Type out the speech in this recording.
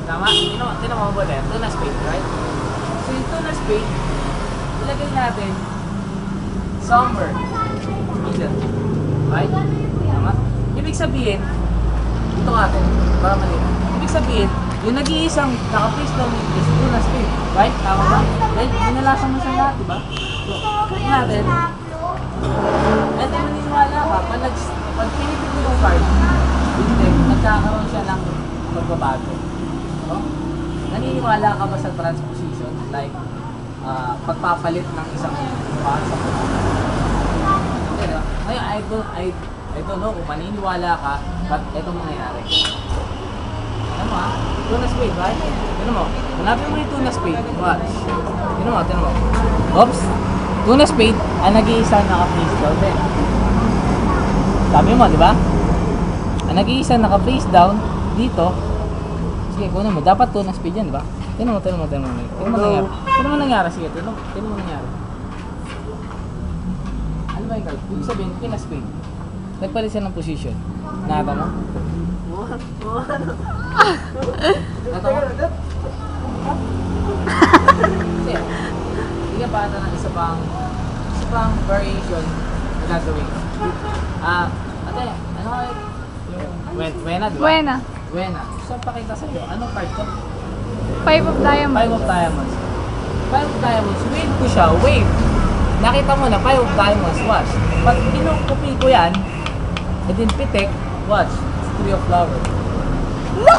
Tama? Tinan mo ba din? Tuna spade, right? So yung tuna spade, ilagay natin somewhere. Middle. Right? Tama? Ibig sabihin, ito natin, para malinaw. Ibig sabihin, yung nag-iisang naka-face down is tuna spade. Right? Tama ba? Dahil inalasan mo sa lahat, diba? So, click natin. At maniniwala ka, pag pinipit mo yung card, nagkakaroon siya ng pagbabago. No? Naniniwala ka ba sa transposition? Like, pagpapalit ng isang part sa okay, no? Ngayon, I don't know kung maniniwala ka, but ito mangyayari. Ano mo ha? Tuna spade, right? Ano mo? Hanapin mo yung tuna spade. Watch. Ano mo? Oops! Tuna spade, ang nag-iisa naka-face down din. Sabi mo, di ba? Ang nag-iisa naka-face down dito. Sige, kunin mo. Dapat tuna spade yan, di ba? Tignan mo. Tignan mo nangyari. Sige, tignan mo nangyari. Ano ba yung card? Ibig sabihin, tuna spade. Nagpalit siya ng position. Nakata mo? Nakata mo? Sige. Bigyan pa ata ng isa pang variation na gagawin. Ate, ano kayo? Yung Buena, di ba? Buena. Gusto pakita sa iyo. Anong card to? 5 of diamonds. 5 of diamonds. 5 of diamonds. Wave ko siya. Wave. Nakita mo na 5 of diamonds. Watch. Pag kinukupi ko yan, and then pitik, watch. 3 of flowers. No!